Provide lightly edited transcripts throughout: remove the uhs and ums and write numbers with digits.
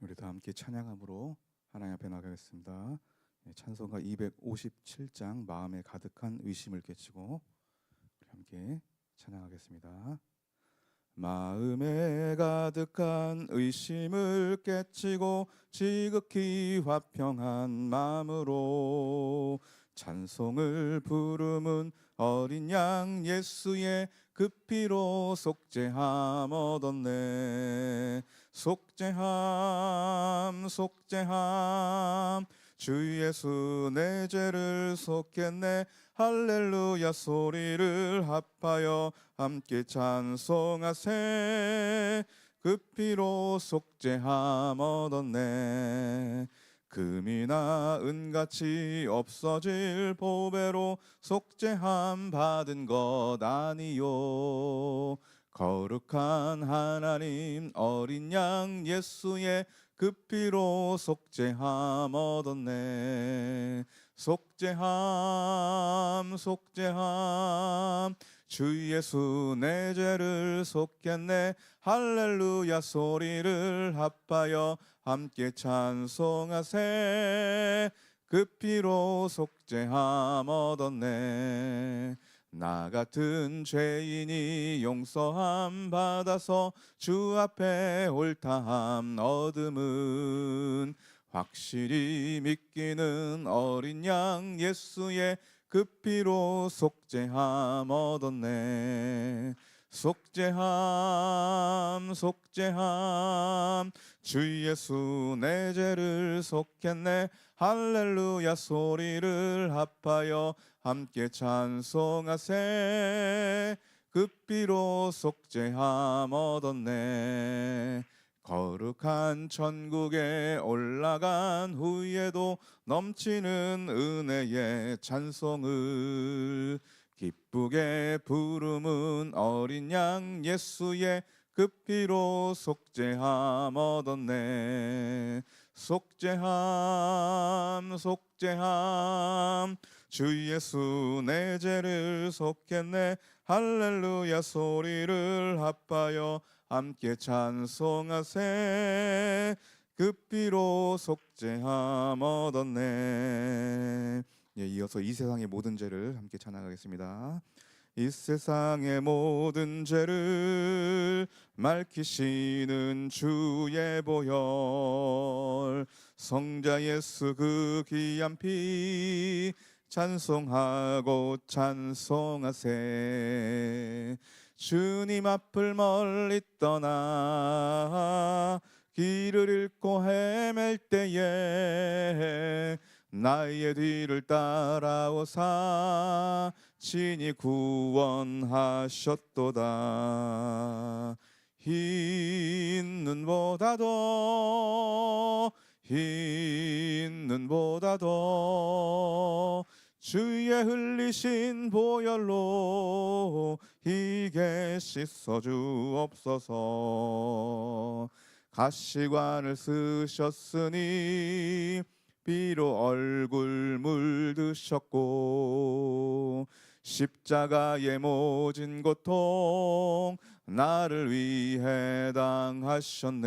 우리 다 함께 찬양함으로 하나님 앞에 나가겠습니다. 찬송가 257장 마음에 가득한 의심을 깨치고 우리 함께 찬양하겠습니다. 마음에 가득한 의심을 깨치고 지극히 화평한 마음으로 찬송을 부르는 어린 양 예수의 그 피로 속죄함 얻었네. 속죄함 속죄함 주 예수 내 죄를 속했네. 할렐루야 소리를 합하여 함께 찬송하세. 그 피로 속죄함 얻었네. 금이나 은같이 없어질 보배로 속죄함 받은 것 아니요. 거룩한 하나님 어린 양 예수의 그 피로 속죄함 얻었네. 속죄함 속죄함 주 예수 내 죄를 속했네. 할렐루야 소리를 합하여 함께 찬송하세. 그 피로 속죄함 얻었네. 나 같은 죄인이 용서함 받아서 주 앞에 옳다함 얻음은 확실히 믿기는 어린 양 예수의 그 피로 속죄함 얻었네. 속죄함 속죄함 주 예수 내 죄를 속했네. 할렐루야 소리를 합하여 함께 찬송하세. 그 피로 속죄함 얻었네. 거룩한 천국에 올라간 후에도 넘치는 은혜의 찬송을 기쁘게 부르는 어린 양 예수의 그 피로 속죄함 얻었네. 속죄함 속죄함 주 예수 내 죄를 속했네. 할렐루야 소리를 합하여 함께 찬송하세. 그 피로 속죄함 얻었네. 이어서 이 세상의 모든 죄를 함께 찬양하겠습니다. 이 세상의 모든 죄를 맑히시는 주의 보혈 성자 예수 그 귀한 피 찬송하고 찬송하세. 주님 앞을 멀리 떠나 길을 잃고 헤맬 때에 나의 뒤를 따라오사 친히 구원하셨도다. 흰 눈보다도 주의 흘리신 보혈로 희게 씻어주옵소서. 가시관을 쓰셨으니 비로 얼굴 물드셨고 십자가의 모진 고통 나를 위해 당하셨네.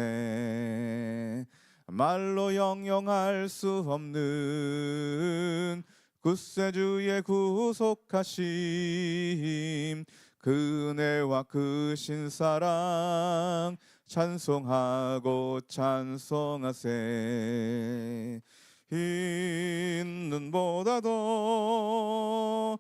말로 형용할 수 없는 구세주의 구속하심 그 은혜와 그 신사랑 찬송하고 찬송하세. 흰 눈보다도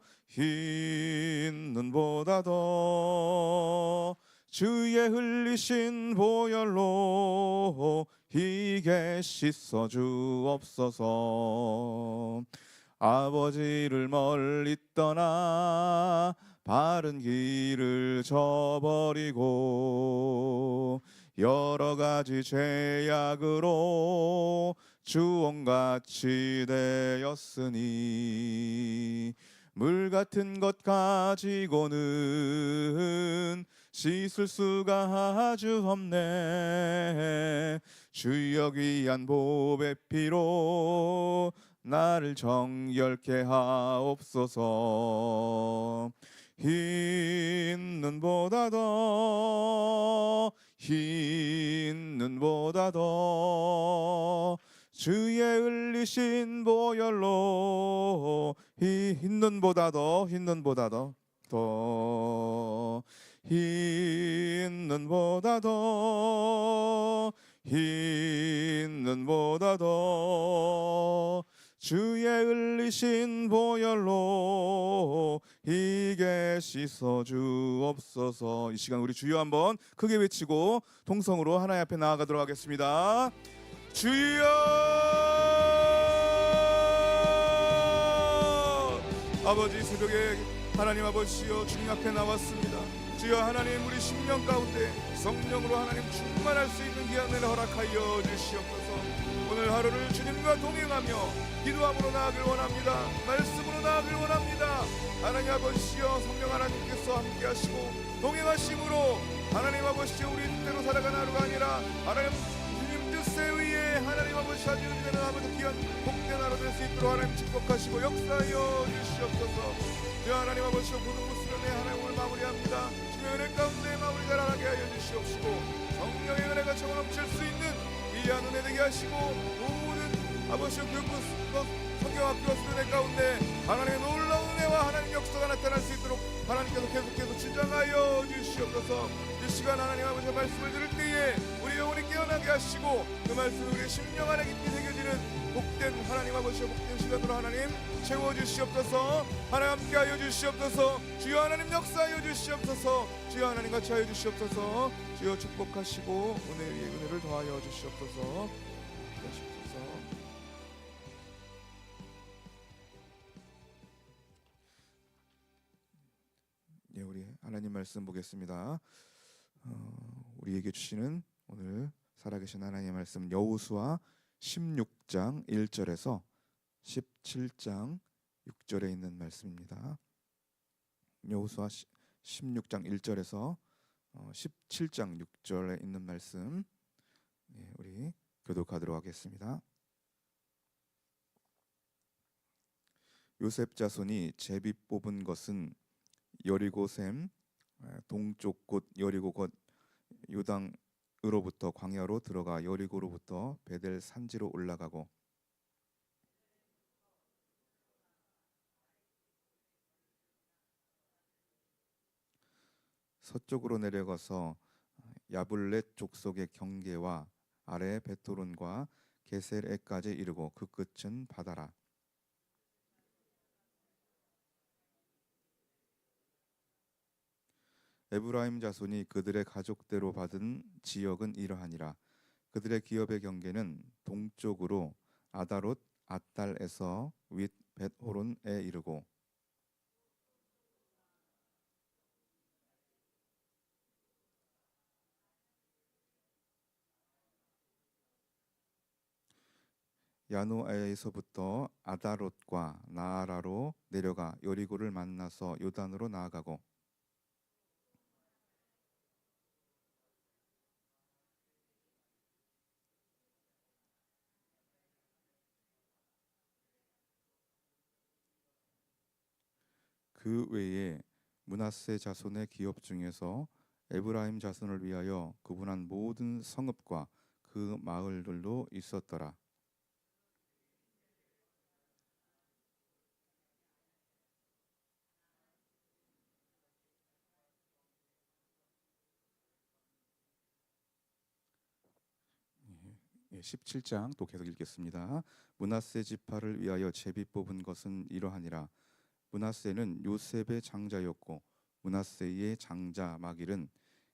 주의 흘리신 보혈로 희게 씻어주옵소서. 아버지를 멀리 떠나 바른 길을 저버리고 여러 가지 죄악으로 주홍같이 되었으니 물 같은 것 가지고는 씻을 수가 아주 없네. 주여 귀한 보배 피로 나를 정결케 하옵소서. 흰 눈보다도 있는 보다 더 주의 흘리신 보혈로 있는 보다 더 있는 보다 더 있는 보다 더 있는 보다 더 주의 흘리신 보혈로 이게 씻어 주옵소서. 이 시간 우리 주여 한번 크게 외치고 통성으로 하나님 앞에 나아가도록 하겠습니다. 주여! 아버지, 새벽에 하나님 아버지여 주님 앞에 나왔습니다. 주여 하나님, 우리 심령 가운데 성령으로 하나님 충만할 수 있는 기한을 허락하여 주시옵소서. 오늘 하루를 주님과 동행하며 기도함으로 나아가길 원합니다. 말씀으로 나아가길 원합니다. 하나님 아버지여, 성령 하나님께서 함께 하시고 동행하심으로 하나님 아버지여 우리 뜻대로 살아가는 하루가 아니라 하나님 주님 뜻에 의해 하나님 아버지 하시는 되는 아버지 귀한 복된 하루 될 수 있도록 하나님 축복하시고 역사하여 주시옵소서. 주여 하나님 아버지여, 모든 것으로 내 하나님 오늘 마무리합니다. 주의 은혜 가운데 마무리 잘하게 하여 주시옵시고 성령의 은혜가 차고 넘칠 수 있는 귀한 은혜 되게 하시고 모든 아버지여 교육부 성경 학교와 수련회 가운데 하나님의 놀라운 은혜와 하나님 역사가 나타날 수 있도록 하나님께서 계속해서 주장하여 주시옵소서. 이 시간 하나님 아버지의 말씀을 들을 때에 우리 영혼이 깨어나게 하시고 그 말씀이 우리의 심령 안에 깊이 새겨지는 복된 하나님 아버지의 복된 시간으로 하나님 채워주시옵소서. 하나님 함께하여 주시옵소서. 주여 하나님 역사하여 주시옵소서. 주여 하나님 같이 하여 주시옵소서. 주여 축복하시고 은혜 위에 은혜를 더하여 주시옵소서. 예, 우리 하나님 말씀 보겠습니다. 우리에게 주시는 오늘 살아계신 하나님의 말씀, 여호수아 16장 1절에서 17장 6절에 있는 말씀입니다. 여호수아 16장 1절에서 17장 6절에 있는 말씀, 우리 교독하도록 하겠습니다. 요셉 자손이 제비 뽑은 것은 여리고샘 동쪽 곳 여리고 곧 요당으로부터 광야로 들어가 여리고로부터 베델 산지로 올라가고 서쪽으로 내려가서 야블렛 족속의 경계와 아래 베토론과 게셀에까지 이르고 그 끝은 바다라. 에브라임 자손이 그들의 가족대로 받은 지역은 이러하니라. 그들의 기업의 경계는 동쪽으로 아다롯 앗달에서 윗 벳호론에 이르고 야노아에서부터 아다롯과 나아라로 내려가 여리고를 만나서 요단으로 나아가고 그 외에 므낫세 자손의 기업 중에서 에브라임 자손을 위하여 구분한 모든 성읍과 그 마을들도 있었더라. 예, 17장 또 계속 읽겠습니다. 므낫세 지파를 위하여 제비 뽑은 것은 이러하니라. 므낫세는 요셉의 장자였고 므낫세의 장자 마길은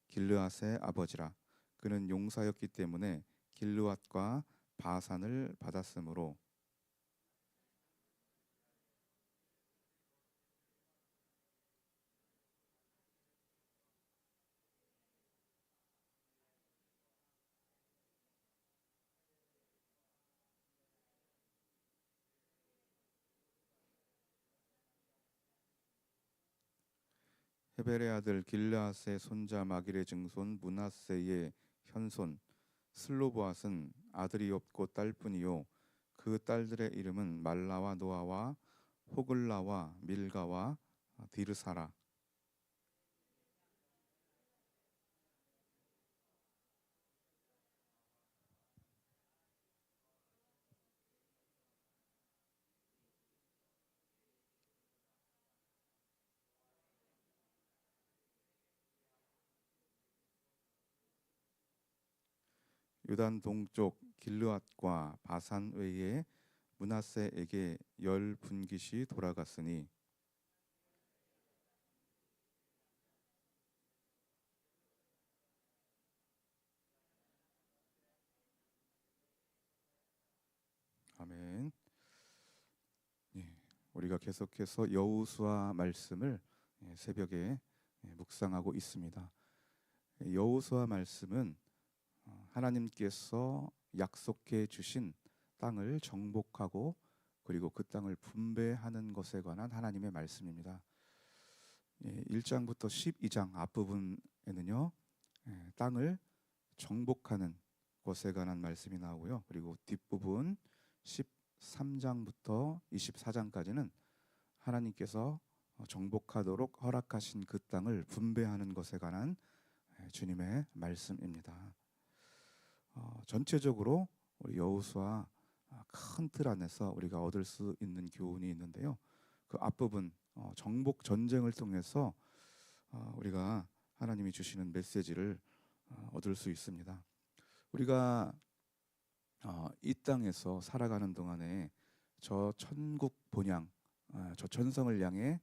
길르앗의 아버지라. 그는 용사였기 때문에 길르앗과 바산을 받았으므로 헤벨의 아들 길르앗의 손자 마길의 증손 므낫세의 현손 슬로보앗은 아들이 없고 딸뿐이요 그 딸들의 이름은 말라와 노아와 호글라와 밀가와 디르사라. 요단 동쪽 길르앗과 바산 외에 므낫세에게 10분깃이 돌아갔으니 아멘. 예, 우리가 계속해서 여호수아 말씀을 새벽에 묵상하고 있습니다. 여호수아 말씀은 하나님께서 약속해 주신 땅을 정복하고 그리고 그 땅을 분배하는 것에 관한 하나님의 말씀입니다. 1장부터 12장 앞부분에는요, 땅을 정복하는 것에 관한 말씀이 나오고요. 그리고 뒷부분 13장부터 24장까지는 하나님께서 정복하도록 허락하신 그 땅을 분배하는 것에 관한 주님의 말씀입니다. 전체적으로 우리 여호수아 큰 틀 안에서 우리가 얻을 수 있는 교훈이 있는데요. 그 앞부분 정복 전쟁을 통해서 우리가 하나님이 주시는 메시지를 얻을 수 있습니다. 우리가 이 땅에서 살아가는 동안에 저 천국 본향, 저 천성을 향해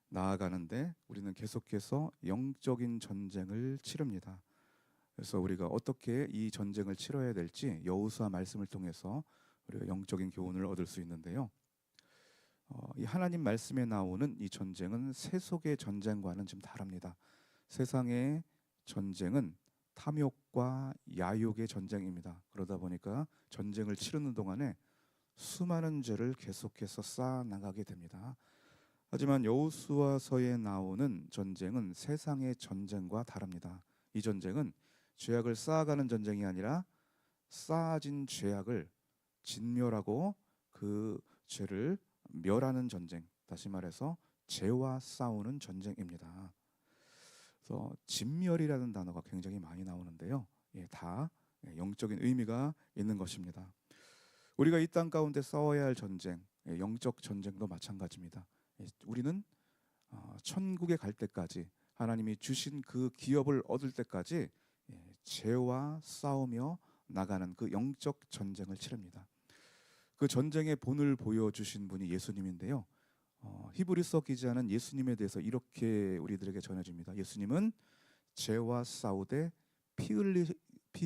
나아가는데 우리는 계속해서 영적인 전쟁을 치릅니다. 그래서 우리가 어떻게 이 전쟁을 치러야 될지 여호수아 말씀을 통해서 우리가 영적인 교훈을 얻을 수 있는데요. 이 하나님 말씀에 나오는 이 전쟁은 세속의 전쟁과는 좀 다릅니다. 세상의 전쟁은 탐욕과 야욕의 전쟁입니다. 그러다 보니까 전쟁을 치르는 동안에 수많은 죄를 계속해서 쌓아 나가게 됩니다. 하지만 여호수아서에 나오는 전쟁은 세상의 전쟁과 다릅니다. 이 전쟁은 죄악을 쌓아가는 전쟁이 아니라 쌓아진 죄악을 진멸하고 그 죄를 멸하는 전쟁, 다시 말해서 죄와 싸우는 전쟁입니다. 그래서 진멸이라는 단어가 굉장히 많이 나오는데요. 다 영적인 의미가 있는 것입니다. 우리가 이 땅 가운데 싸워야 할 전쟁, 영적 전쟁도 마찬가지입니다. 우리는 천국에 갈 때까지 하나님이 주신 그 기업을 얻을 때까지 죄와 싸우며 나가는 그 영적 전쟁을 치릅니다. 그 전쟁의 본을 보여주신 분이 예수님인데요. 히브리서 기자는 예수님에 대해서 이렇게 우리들에게 전해줍니다. 예수님은 죄와 싸우되 피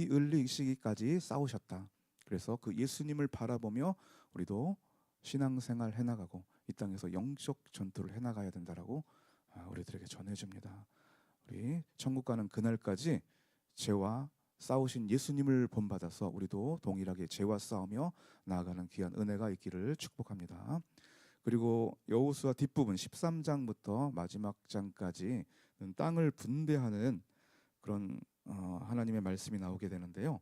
흘리시기까지 싸우셨다. 그래서 그 예수님을 바라보며 우리도 신앙생활 해나가고 이 땅에서 영적 전투를 해나가야 된다라고 우리들에게 전해줍니다. 우리 천국 가는 그날까지 죄와 싸우신 예수님을 본받아서 우리도 동일하게 죄와 싸우며 나아가는 귀한 은혜가 있기를 축복합니다. 그리고 여호수아 뒷부분 13장부터 마지막 장까지 땅을 분배하는 그런 하나님의 말씀이 나오게 되는데요.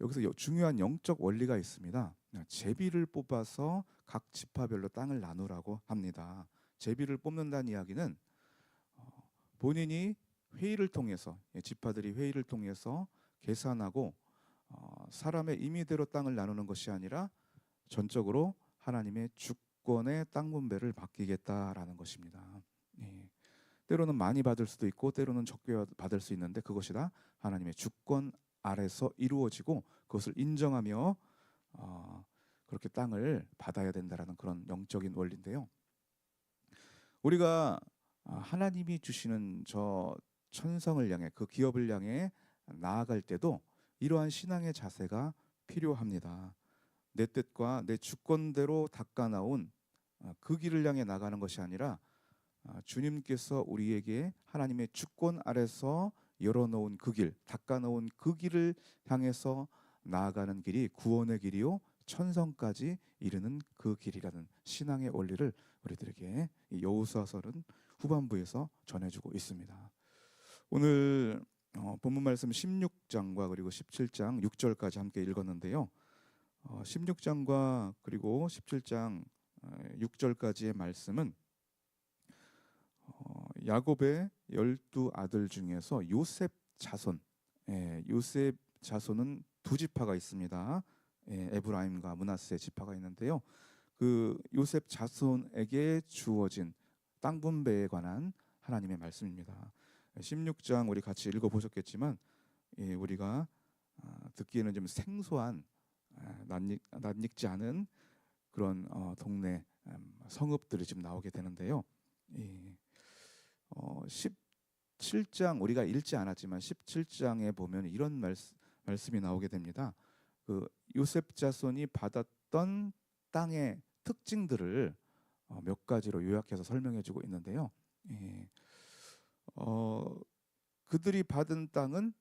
여기서 중요한 영적 원리가 있습니다. 제비를 뽑아서 각 지파별로 땅을 나누라고 합니다. 제비를 뽑는다는 이야기는 본인이 회의를 통해서 지파들이 회의를 통해서 계산하고 사람의 임의대로 땅을 나누는 것이 아니라 전적으로 하나님의 주권의 땅 분배를 맡기겠다라는 것입니다. 때로는 많이 받을 수도 있고 때로는 적게 받을 수 있는데 그것이 다 하나님의 주권 아래서 이루어지고 그것을 인정하며 그렇게 땅을 받아야 된다라는 그런 영적인 원리인데요. 우리가 하나님이 주시는 저 천성을 향해 그 기업을 향해 나아갈 때도 이러한 신앙의 자세가 필요합니다. 내 뜻과 내 주권대로 닦아나온 그 길을 향해 나가는 것이 아니라 주님께서 우리에게 하나님의 주권 아래서 열어놓은 그 길, 닦아놓은 그 길을 향해서 나아가는 길이 구원의 길이요 천성까지 이르는 그 길이라는 신앙의 원리를 우리들에게 여호수아서는 후반부에서 전해주고 있습니다. 오늘 본문 말씀 16장과 그리고 17장 6절까지 함께 읽었는데요. 16장과 그리고 17장 6절까지의 말씀은 야곱의 12아들 중에서 요셉 자손, 요셉 자손은 두 지파가 있습니다. 에브라임과 므낫세 지파가 있는데요. 그 요셉 자손에게 주어진 땅 분배에 관한 하나님의 말씀입니다. 16장 우리 같이 읽어보셨겠지만 우리가 듣기에는 좀 생소한 낯익지 않은 그런 동네 성읍들이 좀 나오게 되는데요. 17장 우리가 읽지 않았지만 17장에 보면 이런 말씀이 나오게 됩니다. 그 요셉 자손이 받았던 땅의 특징들을 몇 가지로 요약해서 설명해주고 있는데요. 그들이 받은 땅은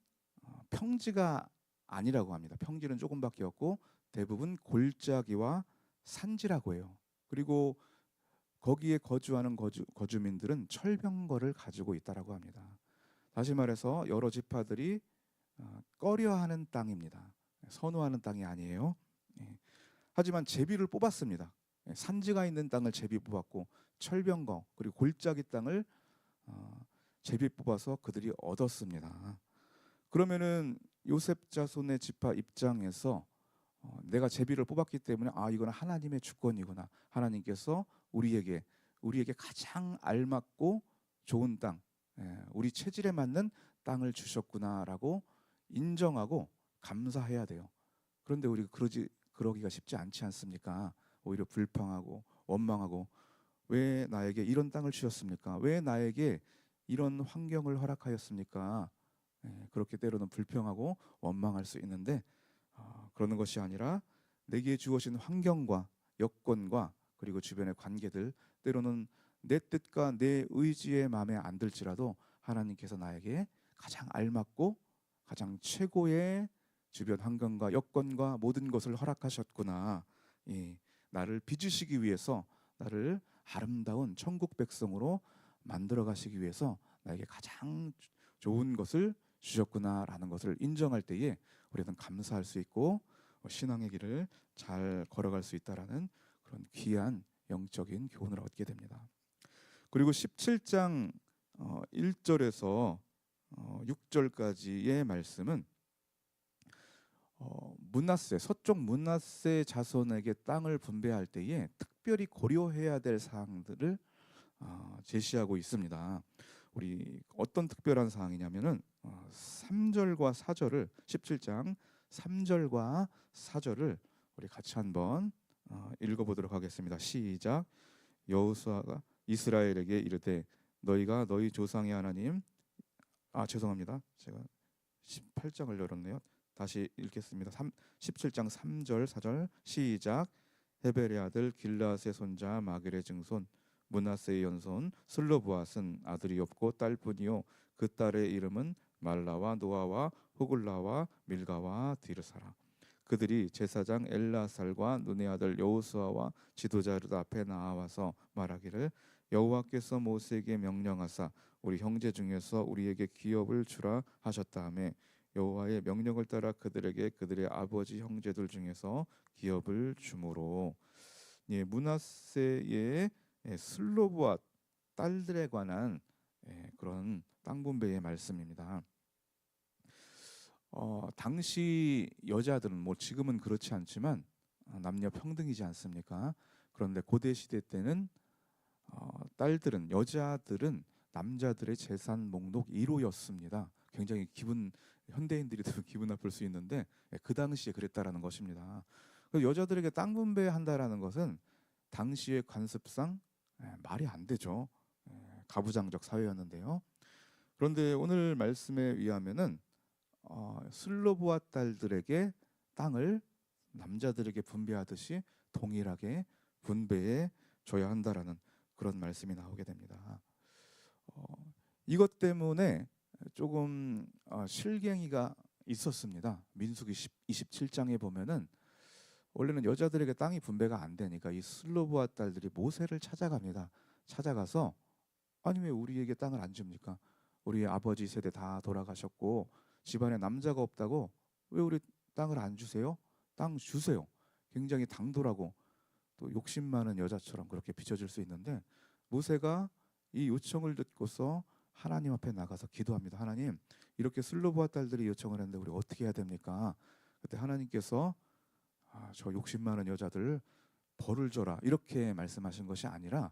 평지가 아니라고 합니다. 평지는 조금밖에 없고 대부분 골짜기와 산지라고 해요. 그리고 거기에 거주하는 거주민들은 철병거를 가지고 있다라고 합니다. 다시 말해서 여러 지파들이 꺼려하는 땅입니다. 선호하는 땅이 아니에요. 하지만 제비를 뽑았습니다. 산지가 있는 땅을 제비 뽑았고 철병거 그리고 골짜기 땅을 제비 뽑아서 그들이 얻었습니다. 그러면은 요셉 자손의 지파 입장에서 내가 제비를 뽑았기 때문에 이거는 하나님의 주권이구나. 하나님께서 우리에게 가장 알맞고 좋은 땅, 우리 체질에 맞는 땅을 주셨구나라고 인정하고 감사해야 돼요. 그런데 우리가 그러기가 쉽지 않지 않습니까? 오히려 불평하고 원망하고 왜 나에게 이런 땅을 주셨습니까? 왜 나에게 이런 환경을 허락하였습니까? 그렇게 때로는 불평하고 원망할 수 있는데 그러는 것이 아니라 내게 주어진 환경과 여건과 그리고 주변의 관계들 때로는 내 뜻과 내 의지의 마음에 안 들지라도 하나님께서 나에게 가장 알맞고 가장 최고의 주변 환경과 여건과 모든 것을 허락하셨구나. 나를 빚으시기 위해서 나를 아름다운 천국 백성으로 만들어 가시기 위해서 나에게 가장 좋은 것을 주셨구나라는 것을 인정할 때에 우리는 감사할 수 있고 신앙의 길을 잘 걸어갈 수 있다라는 그런 귀한 영적인 교훈을 얻게 됩니다. 그리고 17장 1절에서 6절까지의 말씀은 서쪽 므낫세 자손에게 땅을 분배할 때에 특별히 고려해야 될 사항들을 제시하고 있습니다. 우리 어떤 특별한 사항이냐면은 3절과 4절을 17장 3절과 4절을 우리 같이 한번 읽어보도록 하겠습니다. 시작. 여호수아가 이스라엘에게 이르되 너희가 너희 조상의 하나님 죄송합니다. 제가 18장을 열었네요. 다시 읽겠습니다. 17장 3절 4절 시작. 헤벨의 아들 길라앗의 손자 마길의 증손 므낫세의 연손 슬로브앗은 아들이 없고 딸뿐이요 그 딸의 이름은 말라와 노아와 호글라와 밀가와 디르사라. 그들이 제사장 엘라살과 눈의 아들 여호수아와 지도자들 앞에 나와서 말하기를 여호와께서 모세에게 명령하사 우리 형제 중에서 우리에게 기업을 주라 하셨다 하매 여호와의 명령을 따라 그들에게 그들의 아버지 형제들 중에서 기업을 주므로 므낫세의 슬로브와 딸들에 관한 그런 땅 분배의 말씀입니다. 당시 여자들은 지금은 그렇지 않지만 남녀 평등이지 않습니까? 그런데 고대 시대 때는 여자들은 남자들의 재산 목록 1호였습니다. 굉장히 현대인들이 들으면 기분 나쁠 수 있는데 그 당시에 그랬다라는 것입니다. 여자들에게 땅 분배한다라는 것은 당시의 관습상 말이 안 되죠. 가부장적 사회였는데요. 그런데 오늘 말씀에 의하면은 슬로브와 딸들에게 땅을 남자들에게 분배하듯이 동일하게 분배해 줘야 한다라는 그런 말씀이 나오게 됩니다. 이것 때문에 조금 실갱이가 있었습니다. 민수기 27장에 보면은 원래는 여자들에게 땅이 분배가 안 되니까 이 슬로브와 딸들이 모세를 찾아갑니다. 찾아가서 아니 왜 우리에게 땅을 안 줍니까? 우리 아버지 세대 다 돌아가셨고 집안에 남자가 없다고 왜 우리 땅을 안 주세요? 땅 주세요. 굉장히 당돌하고 또 욕심 많은 여자처럼 그렇게 비춰질 수 있는데 모세가 이 요청을 듣고서 하나님 앞에 나가서 기도합니다. 하나님, 이렇게 슬로브와 딸들이 요청을 했는데 우리 어떻게 해야 됩니까? 그때 하나님께서 저 욕심 많은 여자들 벌을 줘라 이렇게 말씀하신 것이 아니라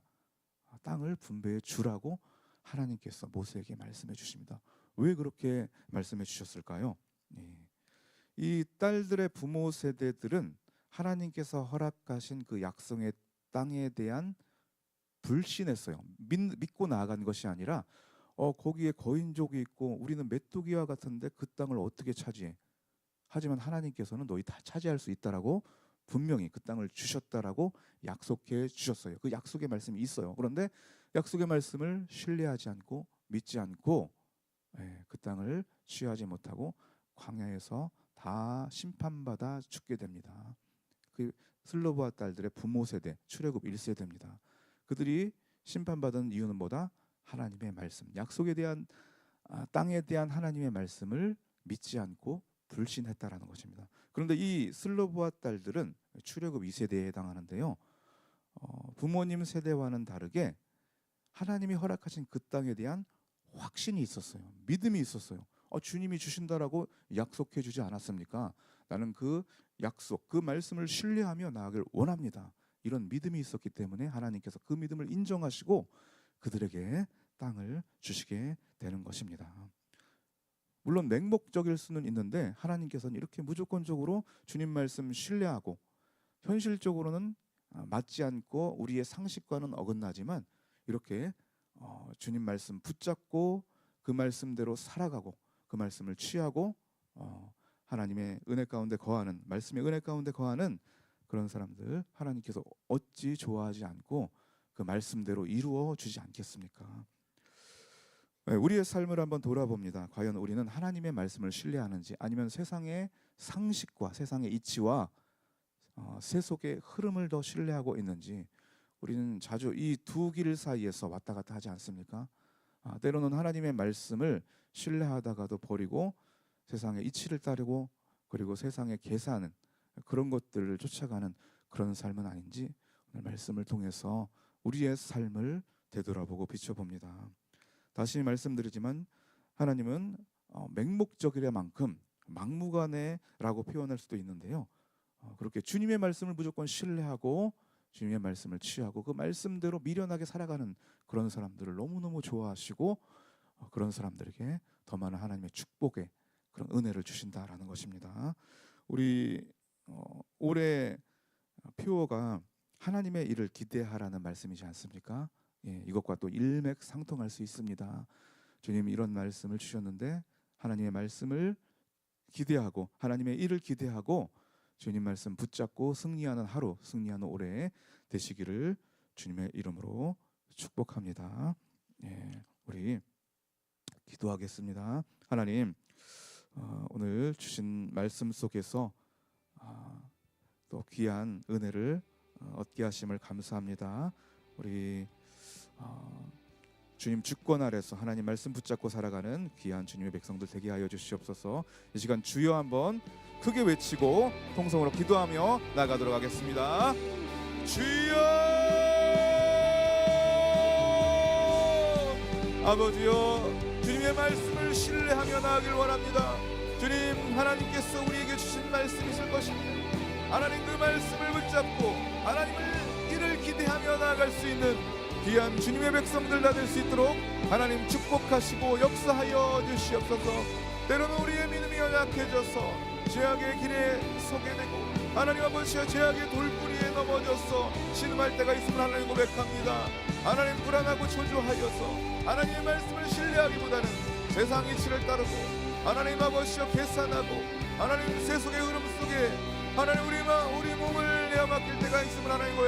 땅을 분배해 주라고 하나님께서 모세에게 말씀해 주십니다. 왜 그렇게 말씀해 주셨을까요? 이 딸들의 부모 세대들은 하나님께서 허락하신 그 약속의 땅에 대한 불신했어요. 믿고 나아간 것이 아니라 거기에 거인족이 있고 우리는 메뚜기와 같은데 그 땅을 어떻게 차지해? 하지만 하나님께서는 너희 다 차지할 수 있다라고 분명히 그 땅을 주셨다라고 약속해 주셨어요. 그 약속의 말씀이 있어요. 그런데 약속의 말씀을 신뢰하지 않고 믿지 않고 그 땅을 취하지 못하고 광야에서 다 심판받아 죽게 됩니다. 그 슬로브와 딸들의 부모 세대, 출애굽 1세대입니다. 그들이 심판받은 이유는 뭐다? 하나님의 말씀, 약속에 대한 땅에 대한 하나님의 말씀을 믿지 않고 불신했다라는 것입니다. 그런데 이 슬로브와 딸들은 출애굽 2세대에 해당하는데요. 부모님 세대와는 다르게 하나님이 허락하신 그 땅에 대한 확신이 있었어요. 믿음이 있었어요. 주님이 주신다라고 약속해 주지 않았습니까? 나는 그 약속, 그 말씀을 신뢰하며 나아가길 원합니다. 이런 믿음이 있었기 때문에 하나님께서 그 믿음을 인정하시고 그들에게 땅을 주시게 되는 것입니다. 물론 맹목적일 수는 있는데 하나님께서는 이렇게 무조건적으로 주님 말씀 신뢰하고 현실적으로는 맞지 않고 우리의 상식과는 어긋나지만 이렇게 주님 말씀 붙잡고 그 말씀대로 살아가고 그 말씀을 취하고 하나님의 은혜 가운데 거하는, 말씀의 은혜 가운데 거하는 그런 사람들 하나님께서 어찌 좋아하지 않고 그 말씀대로 이루어 주지 않겠습니까? 우리의 삶을 한번 돌아봅니다. 과연 우리는 하나님의 말씀을 신뢰하는지 아니면 세상의 상식과 세상의 이치와 세속의 흐름을 더 신뢰하고 있는지. 우리는 자주 이 두 길 사이에서 왔다 갔다 하지 않습니까? 때로는 하나님의 말씀을 신뢰하다가도 버리고 세상의 이치를 따르고 그리고 세상의 계산은 그런 것들을 쫓아가는 그런 삶은 아닌지 오늘 말씀을 통해서 우리의 삶을 되돌아보고 비춰봅니다. 다시 말씀드리지만 하나님은 맹목적이라만큼 막무가내라고 표현할 수도 있는데요. 그렇게 주님의 말씀을 무조건 신뢰하고 주님의 말씀을 취하고 그 말씀대로 미련하게 살아가는 그런 사람들을 너무너무 좋아하시고 그런 사람들에게 더 많은 하나님의 축복의 그런 은혜를 주신다라는 것입니다. 우리 올해 표어가 하나님의 일을 기대하라는 말씀이지 않습니까? 이것과 또 일맥상통할 수 있습니다. 주님이 이런 말씀을 주셨는데 하나님의 말씀을 기대하고 하나님의 일을 기대하고 주님 말씀 붙잡고 승리하는 하루, 승리하는 올해 되시기를 주님의 이름으로 축복합니다. 우리 기도하겠습니다. 하나님, 오늘 주신 말씀 속에서 또 귀한 은혜를 얻게 하심을 감사합니다. 우리 주님 주권 아래서 하나님 말씀 붙잡고 살아가는 귀한 주님의 백성들 되게 하여 주시옵소서. 이 시간 주여 한번 크게 외치고 통성으로 기도하며 나가도록 하겠습니다. 주여, 아버지여, 주님의 말씀을 신뢰하며 나아가길 원합니다. 주님, 하나님께서 우리에게 주신 말씀이 있을 것입니다. 하나님 그 말씀을 붙잡고 하나님을 이를 기대하며 나아갈 수 있는 귀한 주님의 백성들 다 될 수 있도록 하나님 축복하시고 역사하여 주시옵소서. 때로는 우리의 믿음이 연약해져서 죄악의 길에 서게 되고 하나님 아버지여 죄악의 돌뿌리에 넘어져서 신음할 때가 있음을 하나님 고백합니다. 하나님 불안하고 초조하여서 하나님의 말씀을 신뢰하기보다는 세상 이치를 따르고 하나님 아버지여 계산하고 하나님 세속의 흐름 속에 하나님 우리 몸을 내어 맡길 때가 있음을 하나님 고백합니다.